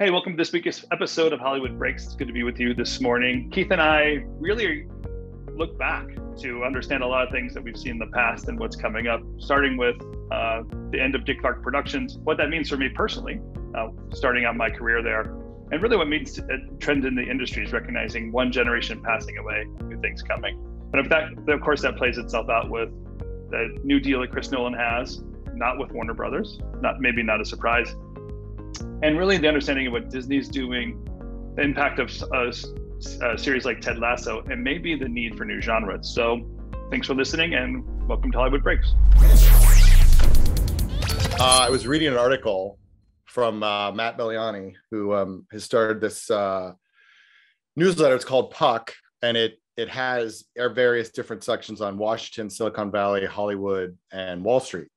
Hey, welcome to this week's episode of Hollywood Breaks. It's good to be with you this morning. Keith and I really look back to understand a lot of things that we've seen in the past and what's coming up, starting with the end of Dick Clark Productions, what that means for me personally, starting out my career there, and really what means a trend in the industry is recognizing one generation passing away, new things coming. And of course, that plays itself out with the new deal that Chris Nolan has, not with Warner Brothers, maybe not a surprise. And really the understanding of what Disney's doing, the impact of a series like Ted Lasso, and maybe the need for new genres. So thanks for listening and welcome to Hollywood Breaks. I was reading an article from Matt Belliani, who has started this newsletter. It's called Puck, and it has various different sections on Washington, Silicon Valley, Hollywood, and Wall Street.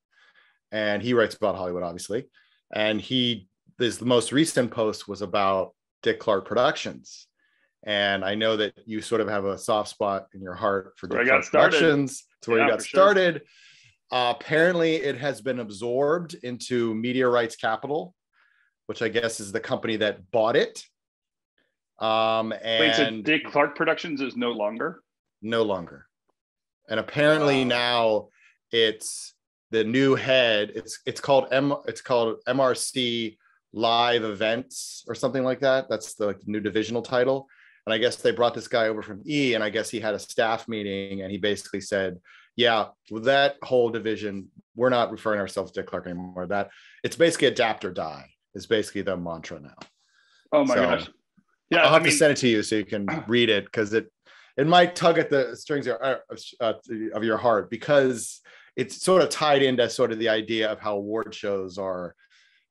And he writes about Hollywood, obviously. And the most recent post was about Dick Clark Productions. And I know that you sort of have a soft spot in your heart for Dick Clark Productions. It's where you got started. Apparently, it has been absorbed into Media Rights Capital, which I guess is the company that bought it. Wait, so Dick Clark Productions is no longer? No longer. And apparently now it's the new head. It's called MRC Live Events or something like that. That's the new divisional title. And I guess they brought this guy over from E, and I guess he had a staff meeting and he basically said, yeah, with that whole division, we're not referring ourselves to Dick Clark anymore. That it's basically adapt or die is basically the mantra now. Oh my gosh. Yeah, I'll have to send it to you so you can read it, because it might tug at the strings of your heart, because it's sort of tied into sort of the idea of how award shows are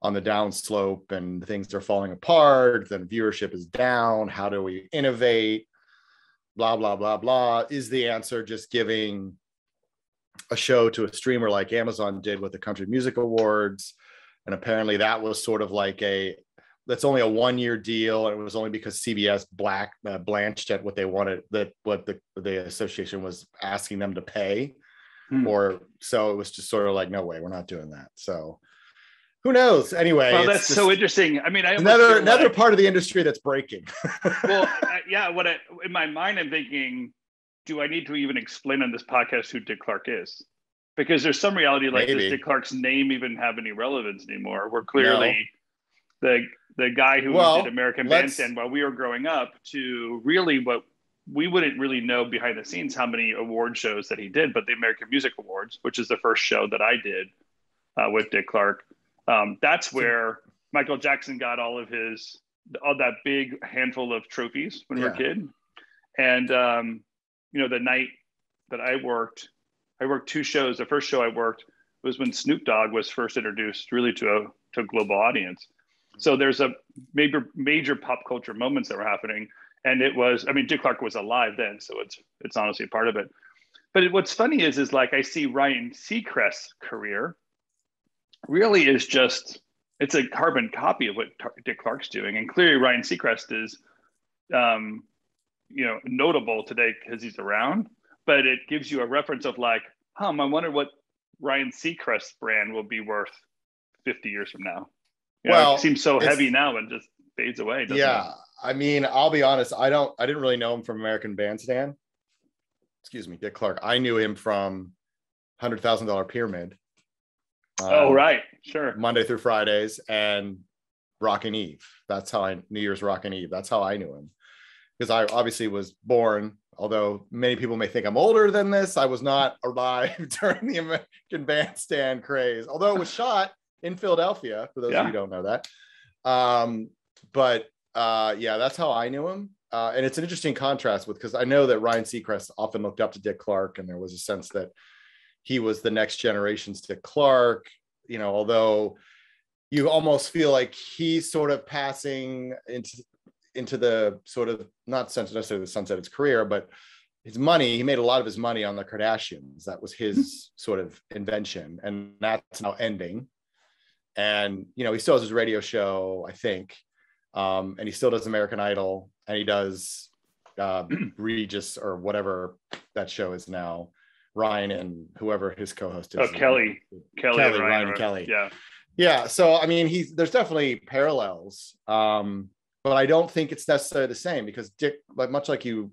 on the downslope and things are falling apart, then viewership is down. How do we innovate? Blah, blah, blah, blah. Is the answer just giving a show to a streamer like Amazon did with the Country Music Awards? And apparently that was sort of like that's only a 1-year deal. And it was only because CBS blanched at what they wanted, what the association was asking them to pay. Or so it was just sort of like, no way, we're not doing that. So who knows? Anyway, well, that's so interesting. I mean, another part of the industry that's breaking. Well, yeah. In my mind, I'm thinking, do I need to even explain on this podcast who Dick Clark is? Because there's some reality, like, does Dick Clark's name even have any relevance anymore? We're clearly the guy who did American Bandstand while we were growing up, to really what we wouldn't really know behind the scenes how many award shows that he did, but the American Music Awards, which is the first show that I did with Dick Clark. That's where Michael Jackson got all that big handful of trophies when we were a kid. And, the night that I worked 2 shows. The first show I worked was when Snoop Dogg was first introduced really to a global audience. So there's a major pop culture moments that were happening. And it was, Dick Clark was alive then, so it's honestly a part of it. But what's funny is like I see Ryan Seacrest's career really is it's a carbon copy of what Dick Clark's doing. And clearly Ryan Seacrest is, notable today because he's around, but it gives you a reference of like, I wonder what Ryan Seacrest's brand will be worth 50 years from now. It seems so heavy now and just fades away. Doesn't it? I'll be honest. I didn't really know him from American Bandstand. Excuse me, Dick Clark. I knew him from $100,000 Pyramid. Right. Sure. Monday through Fridays and Rockin' Eve. That's how New Year's Rockin' Eve. That's how I knew him. Because I obviously was born, although many people may think I'm older than this, I was not alive during the American Bandstand craze, although it was shot in Philadelphia, for those of you who don't know that. But that's how I knew him. And it's an interesting contrast because I know that Ryan Seacrest often looked up to Dick Clark, and there was a sense that he was the next generation's Dick Clark, although you almost feel like he's sort of passing into the sort of, not necessarily the sunset of his career, but his money. He made a lot of his money on the Kardashians. That was his sort of invention, and that's now ending. And, he still has his radio show, I think. And he still does American Idol, and he does Regis or whatever that show is now. Ryan and whoever his co-host is. Kelly, Ryan and Kelly. Yeah. Yeah, so I mean, there's definitely parallels, but I don't think it's necessarily the same because Dick, like much like you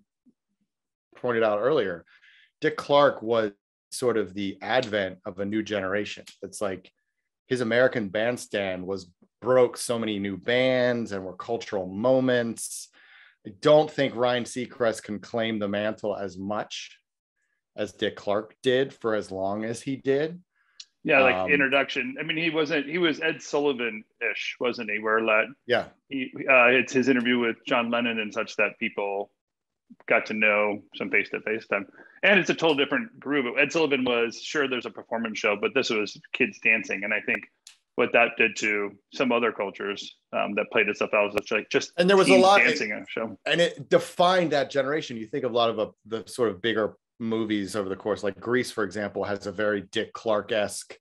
pointed out earlier, Dick Clark was sort of the advent of a new generation. It's like his American Bandstand broke so many new bands and were cultural moments. I don't think Ryan Seacrest can claim the mantle as much as Dick Clark did for as long as he did. Yeah, like introduction. I mean, he was Ed Sullivan-ish, wasn't he? Where it's his interview with John Lennon and such that people got to know some face-to-face time. And it's a total different groove. Ed Sullivan was, sure, there's a performance show, but this was kids dancing. And I think what that did to some other cultures that played itself out was like just and there was a lot dancing a show. And it defined that generation. You think of a lot of the sort of bigger movies over the course, like Grease, for example, has a very Dick Clark-esque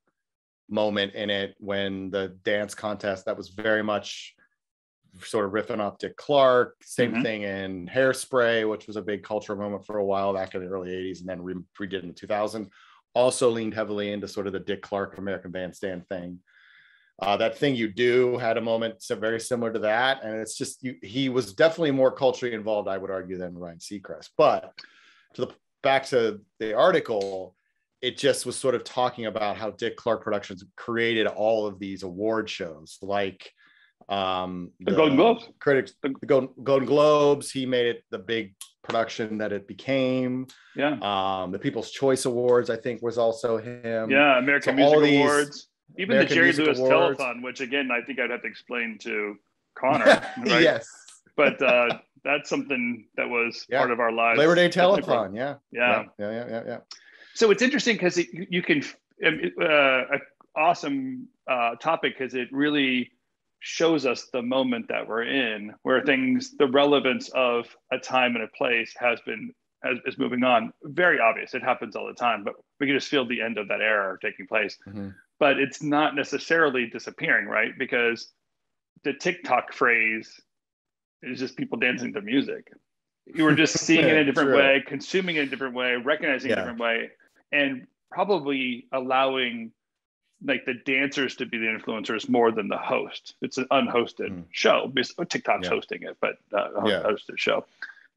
moment in it when the dance contest that was very much sort of riffing off Dick Clark. Same thing in Hairspray, which was a big cultural moment for a while back in the early 80s and then redid in the 2000s. Also leaned heavily into sort of the Dick Clark American Bandstand thing. That Thing You Do had a moment very similar to that. And it's just, he was definitely more culturally involved, I would argue, than Ryan Seacrest. But back to the article, it just was sort of talking about how Dick Clark Productions created all of these award shows, like the Golden Globes. The Golden Globes. He made it the big production that it became. Yeah. The People's Choice Awards, I think, was also him. Yeah, American Music Awards. Even American the Jerry Lewis Telethon, which again, I think I'd have to explain to Connor. Right? Yes. But that's something that was part of our lives. Labor Day Telethon, yeah. So it's interesting because you can an awesome topic because it really shows us the moment that we're in, where the relevance of a time and a place is moving on. Very obvious. It happens all the time, but we can just feel the end of that era taking place. But it's not necessarily disappearing, right? Because the TikTok phrase is just people dancing to music. You were just seeing it in a different way, consuming it in a different way, recognizing it in a different way, and probably allowing like the dancers to be the influencers more than the host. It's an unhosted show. TikTok's hosting it, but hosted show.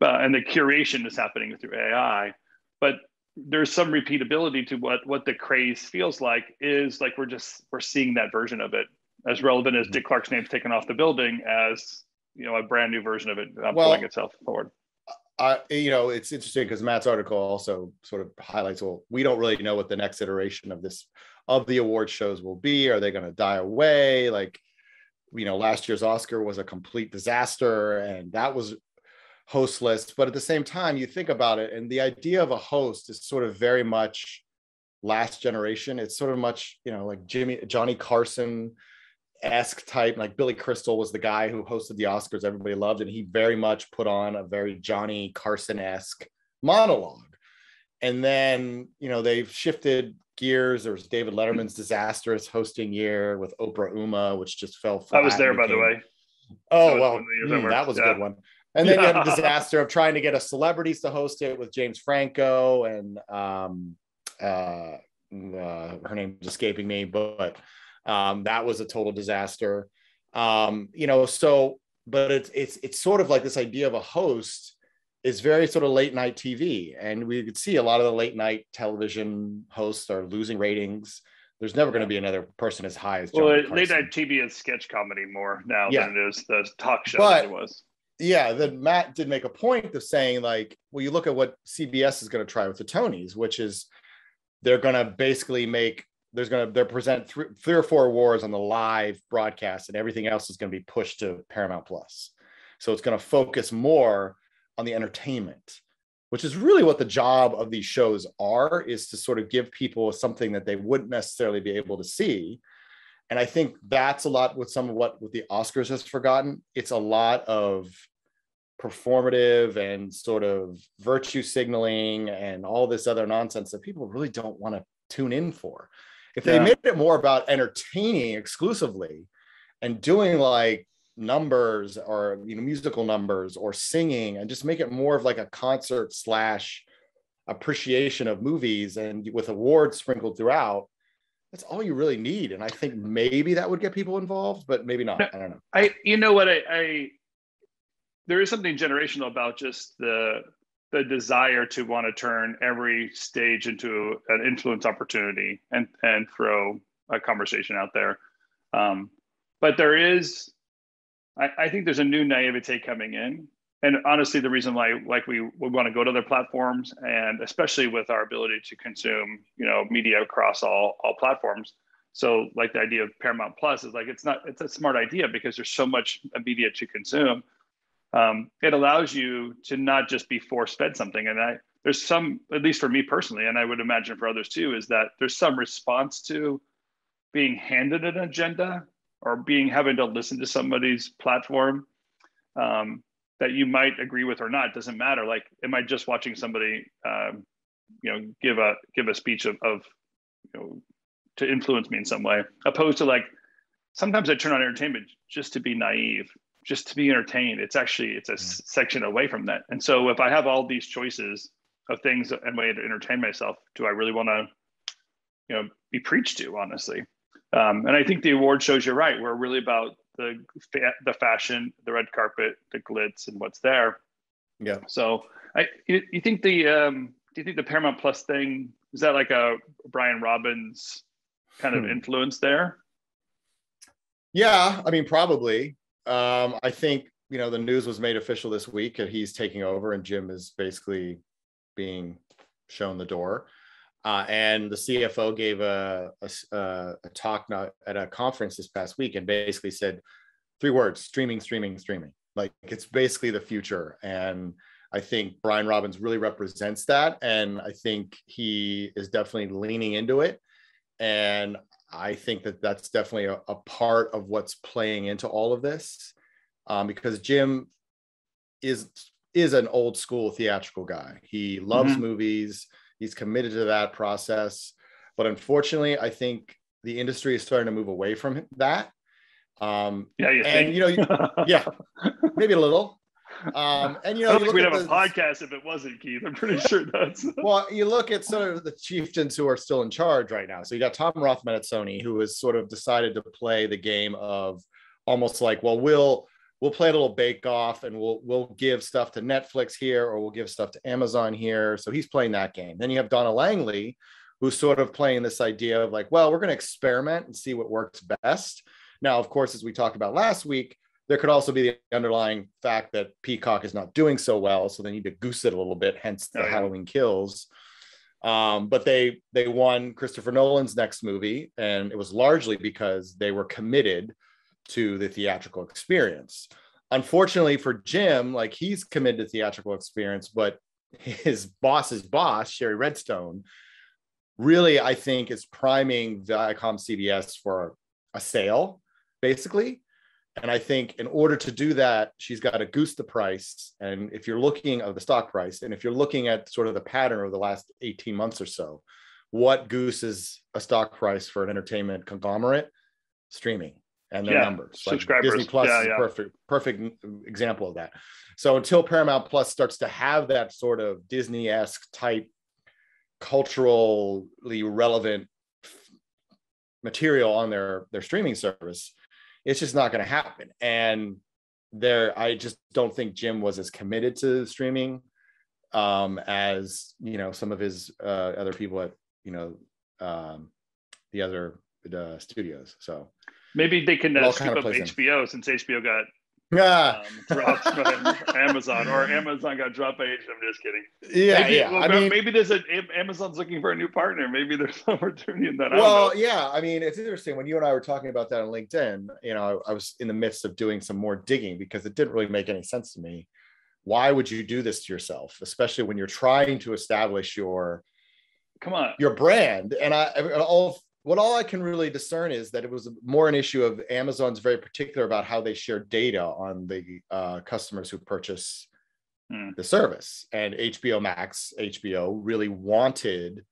And the curation is happening through AI. But there's some repeatability to what the craze feels like. Is like we're seeing that version of it as relevant as Dick Clark's name's taken off the building as a brand new version of it pulling itself forward. It's interesting because Matt's article also sort of highlights, we don't really know what the next iteration of the award shows will be. Are they going to die away? Like, last year's Oscar was a complete disaster and that was hostless. But at the same time, you think about it, and the idea of a host is sort of very much last generation. It's sort of much, like Johnny Carson-esque type. Like Billy Crystal was the guy who hosted the Oscars everybody loved, and he very much put on a very Johnny Carson-esque monologue. And then, they've shifted gears. There was David Letterman's disastrous hosting year with Oprah Uma, which just fell flat. I was there, by the way. Oh, that was a good one. And then you had a disaster of trying to get a celebrities to host it with James Franco and her name's escaping me, but that was a total disaster. But it's sort of like this idea of a host is very sort of late night TV. And we could see a lot of the late night television hosts are losing ratings. There's never going to be another person as high as Johnny Carson. Late night TV is sketch comedy more now than it is the talk show that it was. Yeah, then Matt did make a point of saying, like, well, you look at what CBS is going to try with the Tonys, which is they're going to basically they'll present three or four awards on the live broadcast, and everything else is going to be pushed to Paramount Plus. So it's going to focus more on the entertainment, which is really what the job of these shows is to sort of give people something that they wouldn't necessarily be able to see. And I think that's a lot with what the Oscars has forgotten. It's a lot of performative and sort of virtue signaling and all this other nonsense that people really don't want to tune in for. If they made it more about entertaining exclusively and doing like numbers or musical numbers or singing, and just make it more of like a concert / appreciation of movies and with awards sprinkled throughout, that's all you really need. And I think maybe that would get people involved, but maybe not. I don't know. You know what, there is something generational about just the desire to want to turn every stage into an influence opportunity and throw a conversation out there. But there is, I think there's a new naivete coming in. And honestly, the reason why we want to go to other platforms, and especially with our ability to consume, media across all platforms. So like the idea of Paramount Plus is like, it's a smart idea because there's so much media to consume. It allows you to not just be force-fed something. And there's some, at least for me personally, and I would imagine for others too, is that there's some response to being handed an agenda or having to listen to somebody's platform that you might agree with or not. It doesn't matter. Like, am I just watching somebody, give a speech of to influence me in some way, opposed to like, sometimes I turn on entertainment just to be naive, just to be entertained. It's a section away from that. And so if I have all these choices of things and way to entertain myself, do I really want to, be preached to, honestly? And I think the award shows you're right. We're really about the fashion, the red carpet, the glitz, and what's there. Yeah. So you think do you think the Paramount Plus thing, is that like a Brian Robbins kind of influence there? Yeah, I mean, probably. I think, the news was made official this week that he's taking over and Jim is basically being shown the door. And the CFO gave a talk at a conference this past week and basically said 3 words: streaming, streaming, streaming. Like, it's basically the future. And I think Brian Robbins really represents that. And I think he is definitely leaning into it. And I think that that's definitely a part of what's playing into all of this, because Jim is an old school theatrical guy. He loves movies. He's committed to that process. But unfortunately, I think the industry is starting to move away from that. Yeah, yeah, maybe a little. And I don't think we'd have a podcast if it wasn't, Keith. I'm pretty sure that's. Well, you look at sort of the chieftains who are still in charge right now. So you got Tom Rothman at Sony, who has sort of decided to play the game of almost like, well, we'll play a little bake off and we'll give stuff to Netflix here, or we'll give stuff to Amazon here. So he's playing that game. Then you have Donna Langley, who's sort of playing this idea of like, well, we're going to experiment and see what works best. Now, of course, as we talked about last week, there could also be the underlying fact that Peacock is not doing so well, so they need to goose it a little bit, hence the Halloween Kills. But they won Christopher Nolan's next movie, and it was largely because they were committed to the theatrical experience. Unfortunately for Jim, like, he's committed to theatrical experience, but his boss's boss, Sherry Redstone, really, I think, is priming Viacom CBS for a sale, basically. And I think in order to do that, she's got to goose the price. And if you're looking at the stock price, and if you're looking at sort of the pattern of the last 18 months or so, what gooses a stock price for an entertainment conglomerate? Streaming and their numbers. Subscribers. Like Disney Plus is a perfect example of that. So until Paramount Plus starts to have that sort of Disney-esque type culturally relevant material on their streaming service, it's just not going to happen. And I just don't think Jim was as committed to streaming as, some of his other people at, the other studios. So maybe they can scoop up HBO since HBO got dropped by Amazon, or Amazon got dropped by HBO. I'm just kidding. Maybe there's Amazon's looking for a new partner. Maybe there's an opportunity in that. I mean, it's interesting when you and I were talking about that on LinkedIn. I was in the midst of doing some more digging because it didn't really make any sense to me. Why would you do this to yourself, especially when you're trying to establish your brand? And all I can really discern is that it was more an issue of Amazon's very particular about how they share data on the customers who purchase the service. And HBO really wanted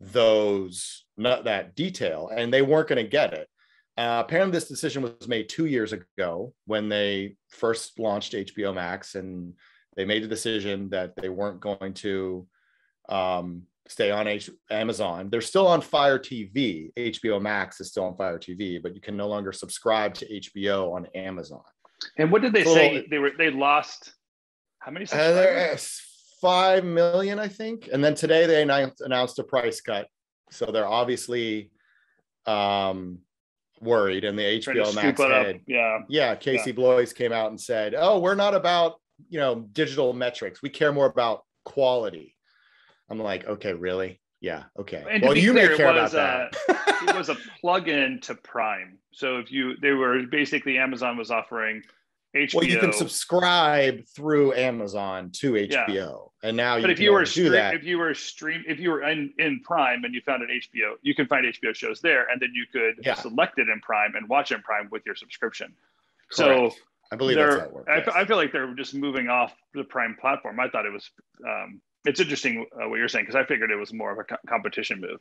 that detail, and they weren't going to get it. Apparently, this decision was made 2 years ago when they first launched HBO Max, and they made the decision that they weren't going to stay on Amazon. They're still on Fire TV. HBO Max is still on Fire TV, but you can no longer subscribe to HBO on Amazon. And what did they say? They lost how many subscribers? 5 million, I think. And then today they announced a price cut. So they're obviously worried. And the HBO Max head, Casey Bloys came out and said, "Oh, we're not about digital metrics. We care more about quality." I'm like, okay, really? Yeah, okay. And well, you may care about that. It was a plug-in to Prime. So Amazon was offering HBO. Well, you can subscribe through Amazon to HBO, and now if you were in Prime and you found an HBO, you can find HBO shows there, and then you could select it in Prime and watch in Prime with your subscription. Correct. So I believe that's how it works. I feel like they're just moving off the Prime platform. I thought it was. It's interesting what you're saying, because I figured it was more of a competition move.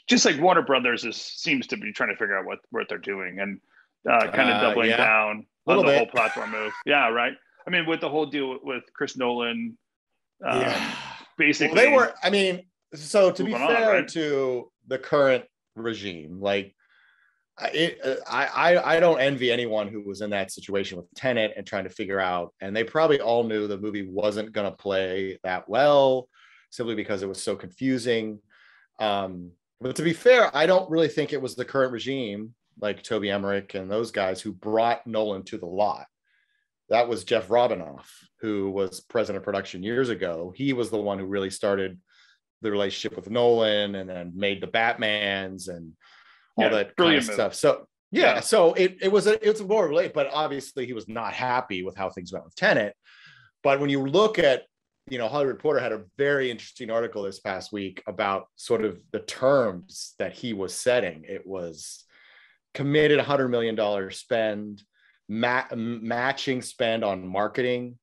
Just like Warner Brothers seems to be trying to figure out what they're doing and kind of doubling down on the whole platform move. Yeah, right. I mean, with the whole deal with Chris Nolan, basically. Well, they were, I mean, so to be fair to the current regime, like, I don't envy anyone who was in that situation with Tenet and trying to figure out, and they probably all knew the movie wasn't going to play that well simply because it was so confusing. But to be fair, I don't really think it was the current regime like Toby Emmerich and those guys who brought Nolan to the lot. That was Jeff Robinoff, who was president of production years ago. He was the one who really started the relationship with Nolan and then made the Batmans and all that kind of stuff. So so it was more late, but obviously he was not happy with how things went with Tenet. But when you look at, Hollywood Reporter had a very interesting article this past week about sort of the terms that he was setting. It was committed $100 million spend, matching spend on marketing,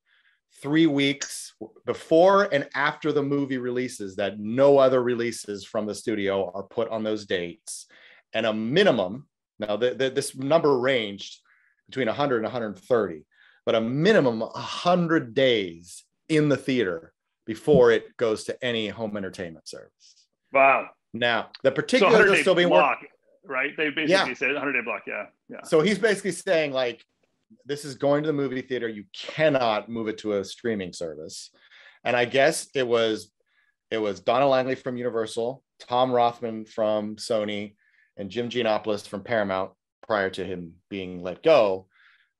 3 weeks before and after the movie releases, that no other releases from the studio are put on those dates. And a minimum, now this number ranged between 100 and 130, but a minimum 100 days in the theater before it goes to any home entertainment service. Wow. Now, the particulars are still being worked. Right? They basically said 100-day block, yeah. So he's basically saying, like, this is going to the movie theater. You cannot move it to a streaming service. And I guess it was Donna Langley from Universal, Tom Rothman from Sony, and Jim Giannopoulos from Paramount, prior to him being let go,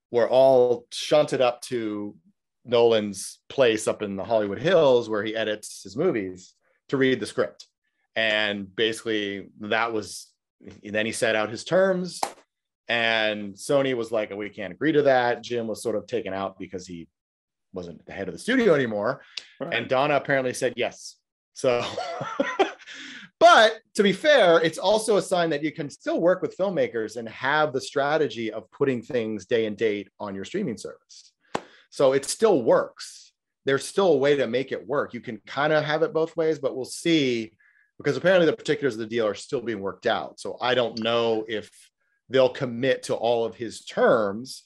were all shunted up to Nolan's place up in the Hollywood Hills where he edits his movies to read the script. And basically then he set out his terms, and Sony was like, we can't agree to that. Jim was sort of taken out because he wasn't the head of the studio anymore. Right. And Donna apparently said yes. So, but to be fair, it's also a sign that you can still work with filmmakers and have the strategy of putting things day and date on your streaming service. So it still works. There's still a way to make it work. You can kind of have it both ways, but we'll see, because apparently the particulars of the deal are still being worked out. So I don't know if they'll commit to all of his terms.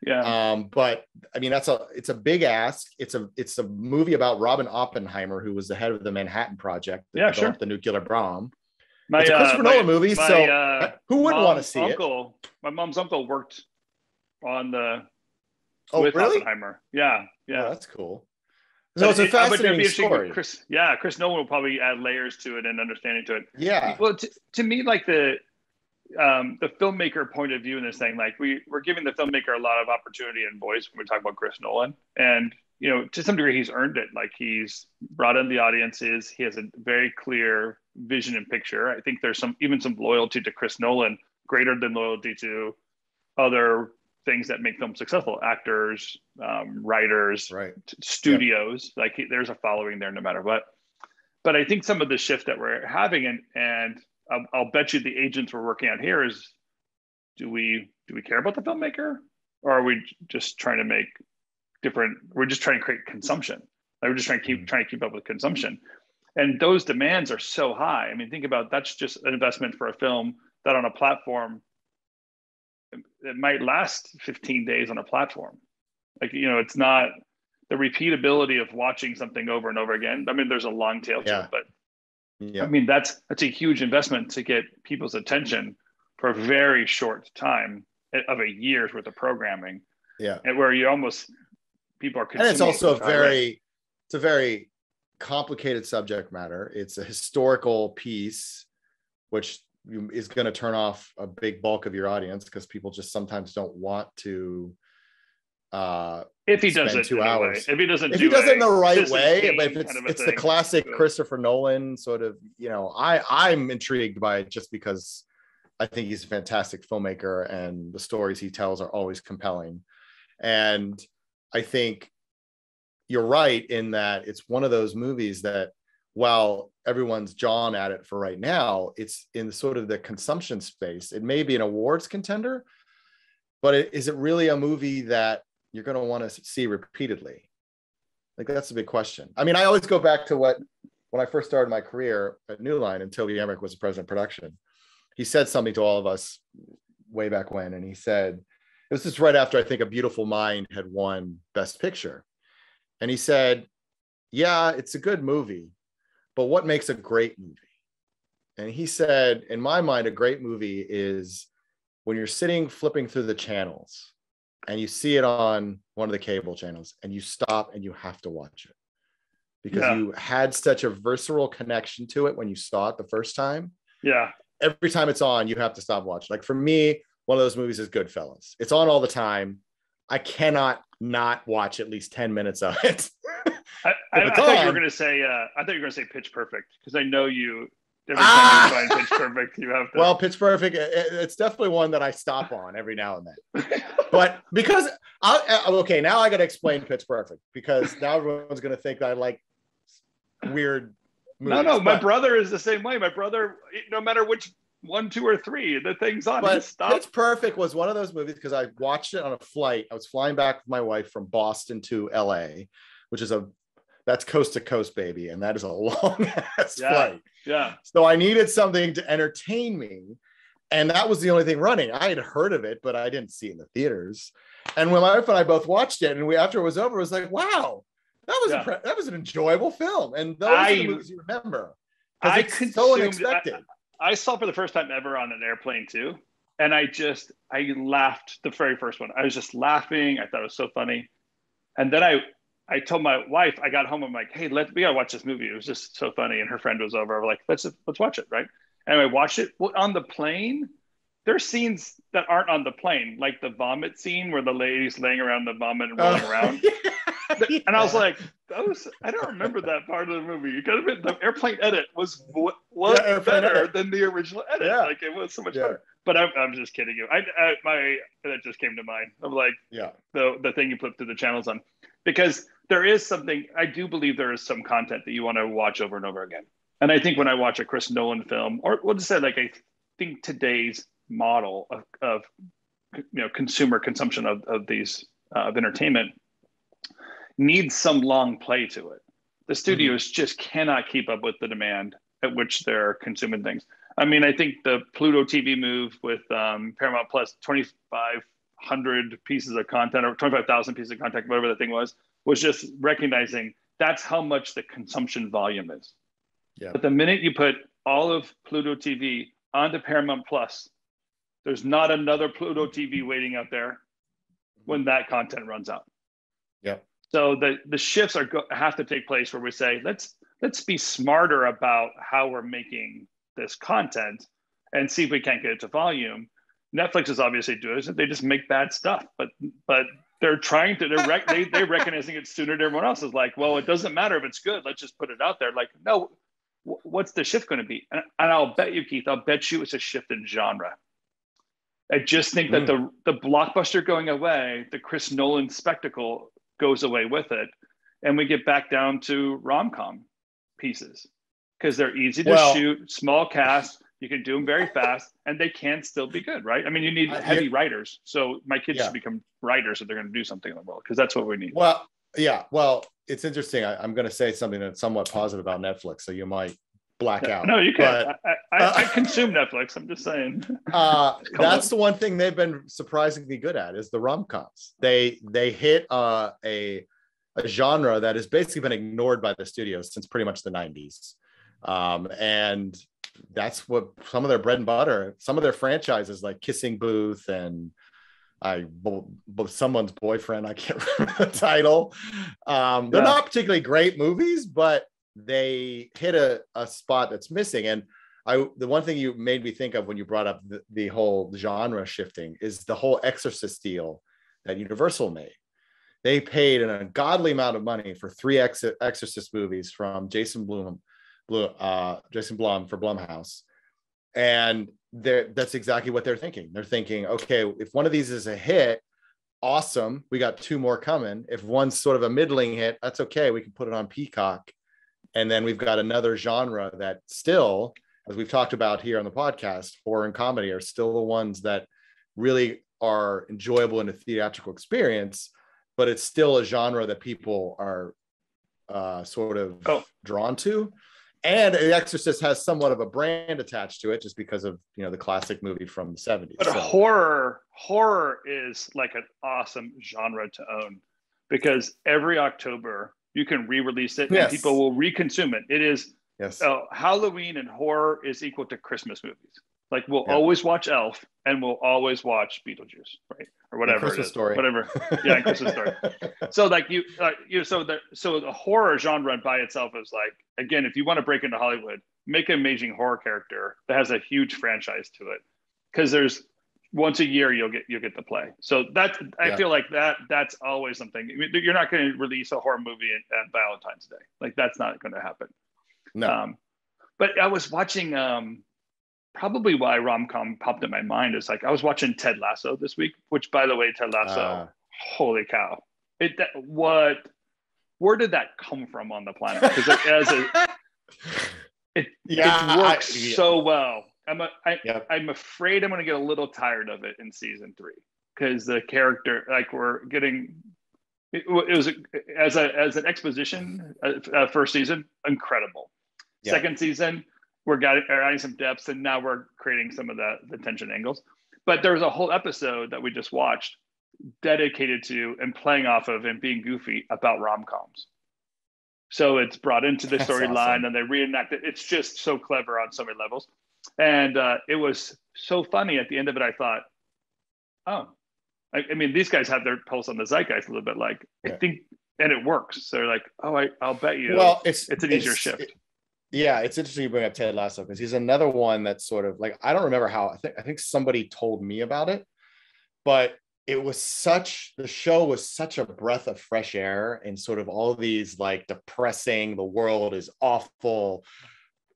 Yeah. But I mean, it's a big ask. It's a movie about Robin Oppenheimer, who was the head of the Manhattan Project that developed the nuclear bomb. It's a Christopher Nolan movie, so who wouldn't want to see it? My mom's uncle worked on with Oppenheimer. Yeah. Oh, that's cool. So it's a fascinating story. Chris Nolan will probably add layers to it and understanding to it. Yeah. Well, to me, like the filmmaker point of view in this thing, like we're giving the filmmaker a lot of opportunity and voice when we talk about Chris Nolan, and to some degree he's earned it. Like, he's brought in the audiences. He has a very clear vision and picture. I think there's some loyalty to Chris Nolan greater than loyalty to other things that make film successful: actors, writers, studios. Yep. Like, there's a following there no matter what. But I think some of the shift that we're having, and I'll bet you the agents we're working on here is, do we care about the filmmaker, or are we just trying to make different? We're just trying to create consumption. Like, we're just trying to keep up with consumption, and those demands are so high. I mean, think about, that's just an investment for a film that on a platform, it might last 15 days on a platform. Like, it's not the repeatability of watching something over and over again. I mean, there's a long tail to it, but Yeah. I mean, that's a huge investment to get people's attention for a very short time of a year's worth of programming. Yeah. And where you almost, people are consuming. And it's also it's a very complicated subject matter. It's a historical piece, which is going to turn off a big bulk of your audience because people just sometimes don't want to if he does it 2 hours. If he doesn't if he does it in the right way, but if kind of it's the classic Christopher Nolan sort of, you know, I'm intrigued by it just because I think he's a fantastic filmmaker and the stories he tells are always compelling. And I think you're right in that it's one of those movies that, while everyone's jawing at it for right now, it's in sort of the consumption space. It may be an awards contender, but is it really a movie that you're going to want to see repeatedly? Like, that's a big question. I mean, I always go back to when I first started my career at New Line and Toby Emmerich was the president of production. He said something to all of us way back when, and he said, it was just right after I think A Beautiful Mind had won Best Picture. And he said, yeah, it's a good movie, but what makes a great movie? And he said, in my mind, a great movie is when you're sitting flipping through the channels and you see it on one of the cable channels and you stop and you have to watch it because you had such a visceral connection to it when you saw it the first time. Yeah. Every time it's on, you have to stop watching. Like for me, one of those movies is Goodfellas. It's on all the time. I cannot not watch at least 10 minutes of it. I thought you were going to say Pitch Perfect, because I know you. Every time you find Pitch Perfect, you have to. Well, Pitch Perfect, it's definitely one that I stop on every now and then. But because okay, now I got to explain Pitch Perfect because now everyone's going to think that I like weird movies. No, my brother is the same way. My brother, no matter which 1, 2, or 3, the thing's on. But Pitch Perfect was one of those movies because I watched it on a flight. I was flying back with my wife from Boston to LA, which is that's coast to coast, baby. And that is a long ass flight. Yeah. So I needed something to entertain me. And that was the only thing running. I had heard of it, but I didn't see it in the theaters. And when my wife and I both watched it, and after it was over, it was like, wow, that was an enjoyable film. And those are the movies you remember. It's so unexpected. I saw for the first time ever on an airplane too. And I laughed the very first one. I was just laughing. I thought it was so funny. And then I told my wife, I got home, I'm like, hey, we gotta watch this movie. It was just so funny. And her friend was over. We're like, let's watch it, right? And I watched it. Well, on the plane, there's scenes that aren't on the plane, like the vomit scene where the lady's laying around the vomit and rolling around. Yeah. And I was like, I don't remember that part of the movie. You could have been, the airplane edit was better than the original edit. Yeah. Like, it was so much better. But I'm just kidding you. That just came to mind. I'm like, the thing you flip through the channels on, because there is something. I do believe there is some content that you want to watch over and over again. And I think when I watch a Chris Nolan film, or we'll just say, like, I think today's model of consumer consumption of these of entertainment needs some long play to it. The studios just cannot keep up with the demand at which they're consuming things. I mean, I think the Pluto TV move with Paramount Plus, 2,500 pieces of content or 25,000 pieces of content, whatever the thing was just recognizing that's how much the consumption volume is. Yeah. But the minute you put all of Pluto TV onto Paramount Plus, there's not another Pluto TV waiting out there when that content runs out. Yeah. So the shifts have to take place where we say, let's be smarter about how we're making this content and see if we can't get it to volume. Netflix is obviously doing it. They just make bad stuff, but they're trying to, they're recognizing it sooner than everyone else. Is like, well, it doesn't matter if it's good. Let's just put it out there. Like, no, what's the shift going to be? And I'll bet you, Keith, it's a shift in genre. I just think that the blockbuster going away, the Chris Nolan spectacle goes away with it. And we get back down to rom-com pieces because they're easy to shoot, small cast. You can do them very fast and they can still be good, right? I mean, you need heavy writers. So my kids should become writers if they're going to do something in the world, because that's what we need. Well, yeah. Well, it's interesting. I'm going to say something that's somewhat positive about Netflix, so you might black out. No, you can. I consume Netflix. I'm just saying. That's the one thing they've been surprisingly good at is the rom-coms. They hit a genre that has basically been ignored by the studios since pretty much the 90s. And that's what some of their bread and butter, some of their franchises like Kissing Booth and someone's boyfriend, I can't remember the title. They're not particularly great movies, but they hit a spot that's missing. And the one thing you made me think of when you brought up the whole genre shifting is the whole Exorcist deal that Universal made. They paid an ungodly amount of money for 3 Exorcist movies from Jason Blum for Blumhouse. And that's exactly what they're thinking. They're thinking, okay, if one of these is a hit, awesome. We got 2 more coming. If one's sort of a middling hit, that's okay. We can put it on Peacock. And then we've got another genre that still, as we've talked about here on the podcast, horror and comedy are still the ones that really are enjoyable in a theatrical experience, but it's still a genre that people are sort of drawn to. And The Exorcist has somewhat of a brand attached to it just because of, the classic movie from the 70s. But horror is like an awesome genre to own, because every October you can re-release it and people will reconsume it. It is Halloween and horror is equal to Christmas movies. Like we'll always watch Elf and we'll always watch Beetlejuice, right? Or whatever it is. Story. Whatever. Yeah, Christmas Story. So like so the horror genre by itself is like, again, if you want to break into Hollywood, make an amazing horror character that has a huge franchise to it. Because there's once a year you'll get to play. So I feel like that's always something. I mean, you're not going to release a horror movie at Valentine's Day. Like that's not going to happen. No. But I was watching probably why rom-com popped in my mind is like I was watching Ted Lasso this week, which by the way, Ted Lasso, holy cow. Where did that come from on the planet? Because it works so well. I'm afraid I'm going to get a little tired of it in season 3 because the character, like we're getting, it was as an exposition first season, incredible. Yeah. Second season, we're adding some depths, and now we're creating some of the tension angles. But there was a whole episode that we just watched dedicated to and playing off of and being goofy about rom-coms. So it's brought into the storyline and they reenact it. It's just so clever on so many levels. And it was so funny at the end of it. I thought, I mean, these guys have their pulse on the zeitgeist a little bit. Like, I think, and it works. So they're like, I'll bet you it's an easier shift. It's interesting you bring up Ted Lasso because he's another one that's sort of like, I don't remember how, I think somebody told me about it, but the show was such a breath of fresh air and sort of all these like depressing, the world is awful,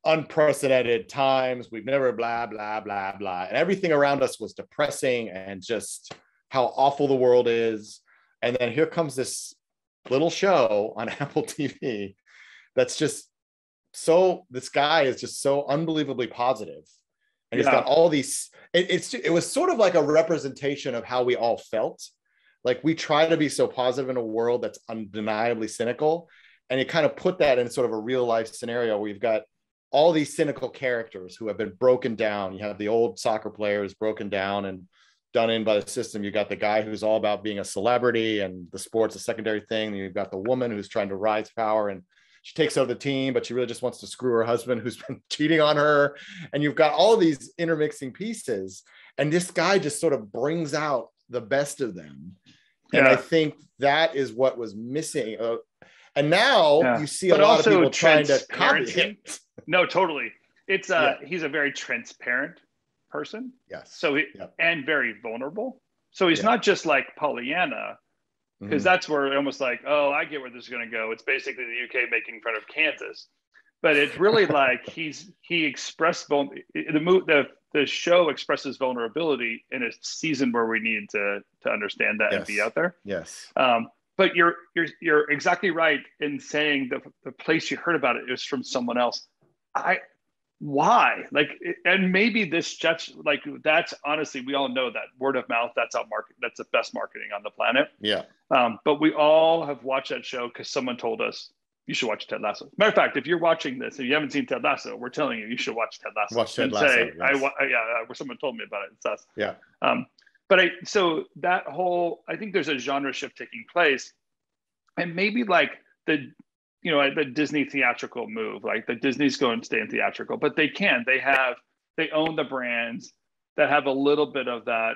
unprecedented times, we've never blah, blah, blah, blah. And everything around us was depressing and just how awful the world is. And then here comes little show on Apple TV that's just this guy is just so unbelievably positive. And he's got all these, it was sort of like a representation of how we all felt. Like we try to be so positive in a world that's undeniably cynical. And you kind of put that in sort of a real life scenario where you've got all these cynical characters who have been broken down. You have the old soccer players broken down and done in by the system. You got the guy who's all about being a celebrity and the sport's a secondary thing. And you've got the woman who's trying to rise power and she takes over the team, but she really just wants to screw her husband who's been cheating on her. And you've got all these intermixing pieces. And this guy just sort of brings out the best of them. And I think that is what was missing. And now you see a lot of people trying to copy it. No, totally. It's he's a very transparent person. Yes. So and very vulnerable. So he's not just like Pollyanna, because that's where almost like, I get where this is going to go. It's basically the UK making fun of Kansas, but it's really like he expressed the show expresses vulnerability in a season where we need to understand that and be out there. Yes. But you're exactly right in saying the place you heard about it is from someone else. Why? Like, and maybe this just like that's honestly, we all know that word of mouth, that's the best marketing on the planet. Yeah. But we all have watched that show because someone told us you should watch Ted Lasso. Matter of fact, if you're watching this and you haven't seen Ted Lasso, we're telling you should watch Ted Lasso. Watch Ted Lasso. Where someone told me about it. It's us. Yeah. So that whole, I think there's a genre shift taking place, and maybe like the Disney theatrical move, like the Disney's going to stay in theatrical, but they own the brands that have a little bit of that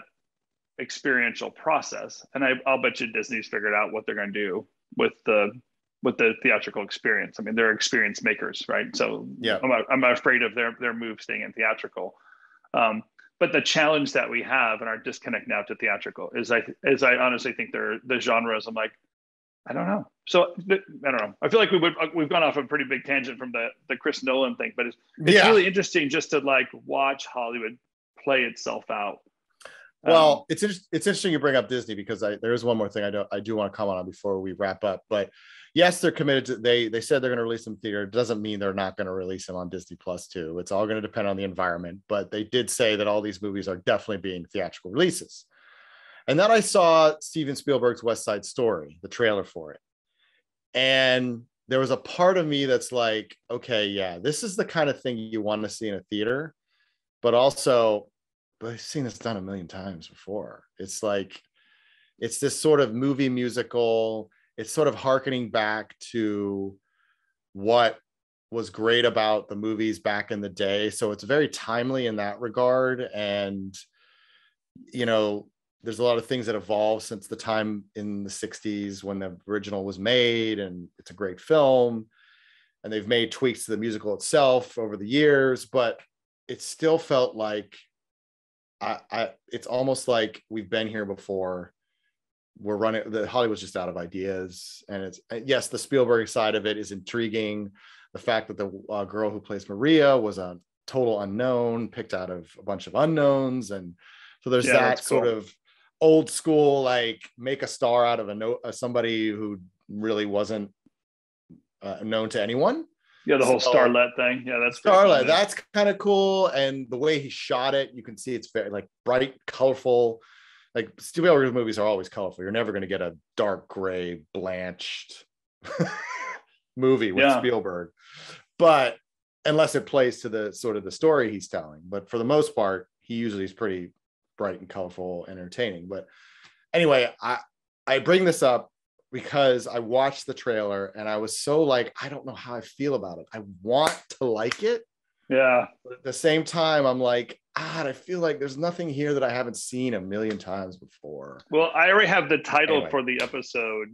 experiential process. And I'll bet you Disney's figured out what they're going to do with the theatrical experience. I mean, they're experience makers, right? So yeah, I'm not afraid of their move staying in theatrical. But the challenge that we have and our disconnect now to theatrical is I honestly think the genres. I'm like, I don't know. So I don't know. I feel like we've gone off a pretty big tangent from the Chris Nolan thing, but it's really interesting just to like watch Hollywood play itself out. Well, it's interesting you bring up Disney, because there is one more thing I do want to comment on before we wrap up. But yes, they're committed to. They said they're going to release them in theater. It doesn't mean they're not going to release them on Disney Plus too. It's all going to depend on the environment. But they did say that all these movies are definitely being theatrical releases. And then I saw Steven Spielberg's West Side Story, the trailer for it, and there was a part of me that's like, okay, yeah, this is the kind of thing you want to see in a theater, but also. But I've seen this done a million times before. It's like, it's this sort of movie musical. It's sort of hearkening back to what was great about the movies back in the day. So it's very timely in that regard. And, there's a lot of things that evolved since the time in the 60s when the original was made, and it's a great film. And they've made tweaks to the musical itself over the years, but it still felt like, it's almost like we've been here before. We're running, the Hollywood's just out of ideas. And it's, yes, the Spielberg side of it is intriguing. The fact that the girl who plays Maria was a total unknown, picked out of a bunch of unknowns. And so there's that sort of old school, like make a star out of somebody who really wasn't known to anyone. Yeah, the whole Starlet thing. Yeah, that's Starlet. That's kind of cool. And the way he shot it, you can see it's very like bright, colorful. Like Spielberg's movies are always colorful. You're never going to get a dark gray, blanched movie with Spielberg, but unless it plays to the sort of the story he's telling. But for the most part, he usually is pretty bright and colorful, entertaining. But anyway, I bring this up because I watched the trailer and I was so like, I don't know how I feel about it. I want to like it. Yeah. But at the same time, I'm like, I feel like there's nothing here that I haven't seen a million times before. Well, I already have the title for the episode.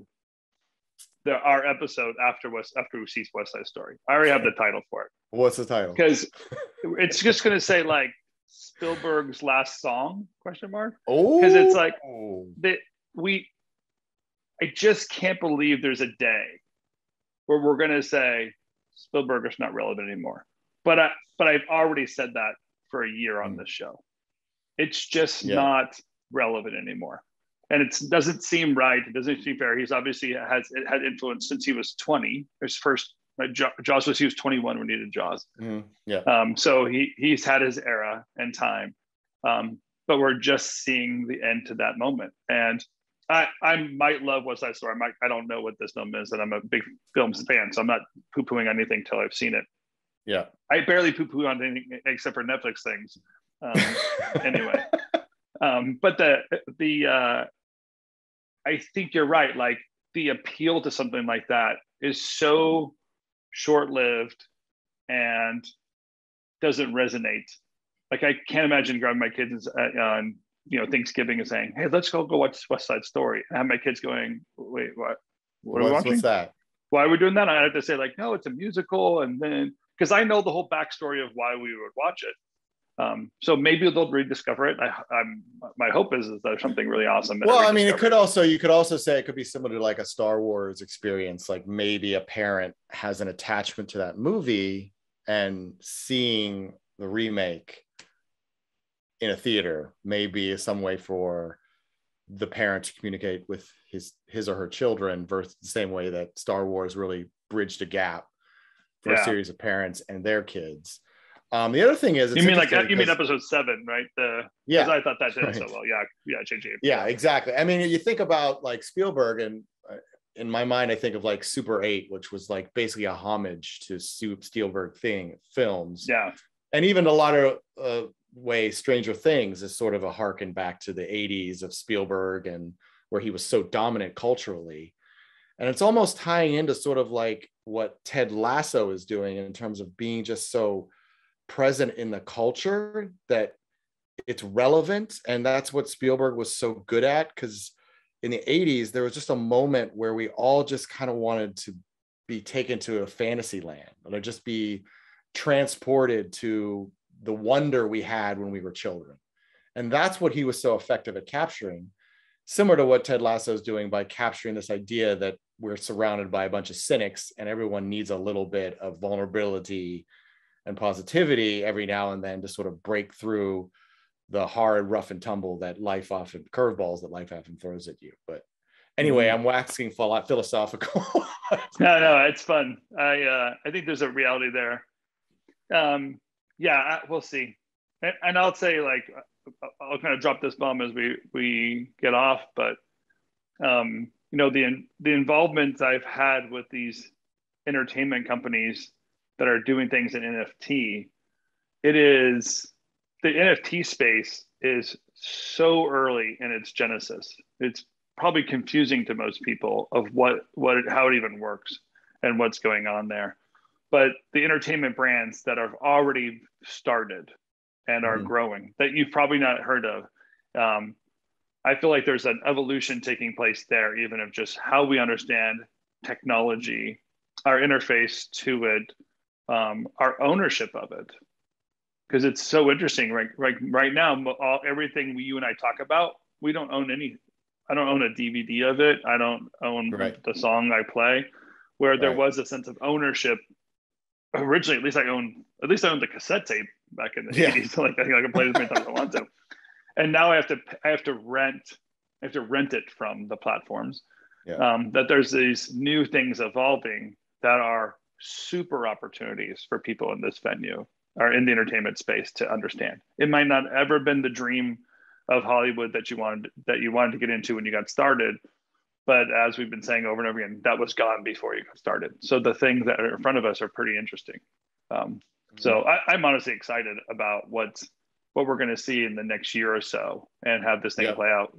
Our episode after we see West Side Story. I already have the title for it. What's the title? Because it's just going to say like Spielberg's last song ? Oh, because it's like I just can't believe there's a day where we're going to say Spielberg is not relevant anymore. But I've already said that for a year on this show. It's just not relevant anymore. And it doesn't seem right. It doesn't seem fair. He's obviously had influence since he was 20. His first Jaws he was 21 when he did Jaws. So he's had his era and time. But we're just seeing the end to that moment. And I might love West Side Story. I don't know what this film is, and I'm a big films fan, so I'm not poo-pooing anything till I've seen it. Yeah, I barely poo-poo on anything except for Netflix things. Anyway, but I think you're right. Like the appeal to something like that is so short-lived and doesn't resonate. Like I can't imagine grabbing my kids on Thanksgiving and saying, "Hey, let's go watch West Side Story," and have my kids going, "Wait, what? What are we watching? What's that? Why are we doing that?" I have to say like, "No, it's a musical," and then because I know the whole backstory of why we would watch it. So maybe they'll rediscover it. My hope is there's something really awesome. Well, I mean, you could also say it could be similar to like a Star Wars experience. Like maybe a parent has an attachment to that movie and seeing the remake in a theater maybe some way for the parent to communicate with his or her children versus the same way that Star Wars really bridged a gap for a series of parents and their kids. The other thing is, you mean episode 7, right? Because I thought that did so well. JJ. Yeah, exactly. I mean, you think about like Spielberg, and in my mind, I think of like Super 8, which was like basically a homage to Spielberg films. Yeah, and even a lot of way Stranger Things is sort of a harken back to the 80s of Spielberg and where he was so dominant culturally. And it's almost tying into sort of like what Ted Lasso is doing in terms of being just so present in the culture that it's relevant. And that's what Spielberg was so good at, because in the 80s, there was just a moment where we all just kind of wanted to be taken to a fantasy land, or just be transported to the wonder we had when we were children. And that's what he was so effective at capturing, similar to what Ted Lasso is doing by capturing this idea that we're surrounded by a bunch of cynics and everyone needs a little bit of vulnerability and positivity every now and then to sort of break through the hard rough and tumble that life often, curveballs that life often throws at you. But anyway, I'm waxing philosophical. No, it's fun. I think there's a reality there. We'll see. And I'll say, like, I'll kind of drop this bomb as we get off, but the involvement I've had with these entertainment companies that are doing things in NFT, the NFT space is so early in its genesis. It's probably confusing to most people of how it even works and what's going on there. But the entertainment brands that have already started and are growing, that you've probably not heard of, I feel like there's an evolution taking place there, even of just how we understand technology, our interface to it, our ownership of it. Because it's so interesting, right now, everything you and I talk about, we don't own any. I don't own a DVD of it. I don't own the song I play. Where there was a sense of ownership originally. At least I owned the cassette tape back in the 80s. Like I can play as many times as I want to. And now I have to rent it from the platforms. That there's these new things evolving that are super opportunities for people in this venue or in the entertainment space to understand. It might not ever been the dream of Hollywood that you wanted to get into when you got started, but as we've been saying over and over again, that was gone before you got started. So the things that are in front of us are pretty interesting. So I'm honestly excited about what we're going to see in the next year or so and have this thing play out.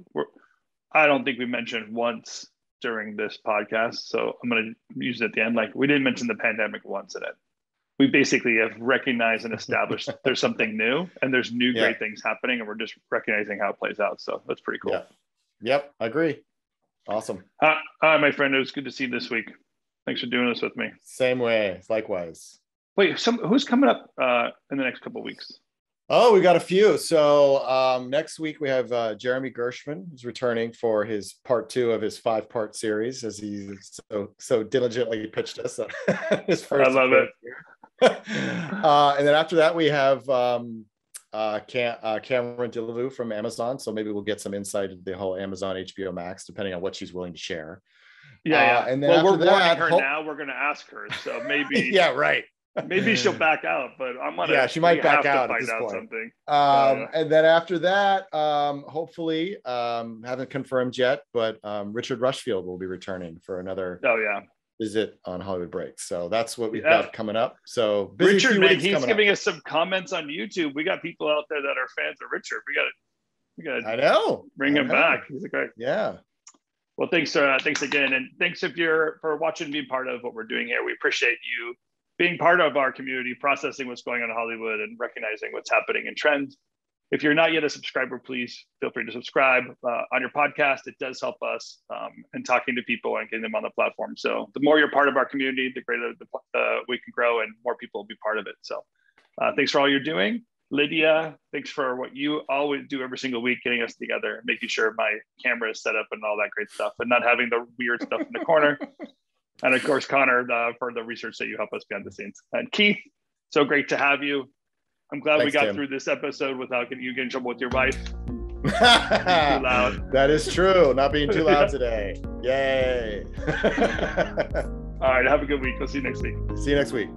I don't think we mentioned once during this podcast, so I'm going to use it at the end. Like, we didn't mention the pandemic once in it. We basically have recognized and established there's something new and there's new great things happening, and we're just recognizing how it plays out. So that's pretty cool. Yep, I agree. Awesome. All right, my friend. It was good to see you this week. Thanks for doing this with me. Same way. Likewise. Wait, who's coming up in the next couple of weeks? Oh, we got a few. So next week we have Jeremy Gershman, who's returning for his part 2 of his 5-part series, as he so diligently pitched us. His first. I love it. And then after that we have Cameron Delavu from Amazon. So maybe we'll get some insight into the whole Amazon HBO Max, depending on what she's willing to share. And then we're warning her now. We're going to ask her. So maybe. Right. Maybe she'll back out, but I'm gonna. Yeah, she might back out at this point. Something. And then after that, hopefully, haven't confirmed yet, but Richard Rushfield will be returning for another. Visit on Hollywood Breaks. So that's what we've got coming up. So Richard, man, he's giving us some comments on YouTube. We got people out there that are fans of Richard. We got. I know. Bring him back. He's a great. Yeah. Well, thanks again, and thanks for watching and being part of what we're doing here. We appreciate you being part of our community, processing what's going on in Hollywood and recognizing what's happening in trends. If you're not yet a subscriber, please feel free to subscribe on your podcast. It does help us in talking to people and getting them on the platform. So the more you're part of our community, the greater we can grow and more people will be part of it. So thanks for all you're doing. Lydia, thanks for what you always do every single week, getting us together, making sure my camera is set up and all that great stuff, and not having the weird stuff in the corner. And of course, Connor, for the research that you help us behind the scenes. And Keith, so great to have you. I'm glad we got through this episode without getting in trouble with your wife. Too loud. That is true. Not being too loud today. Yay. All right. Have a good week. We'll see you next week. See you next week.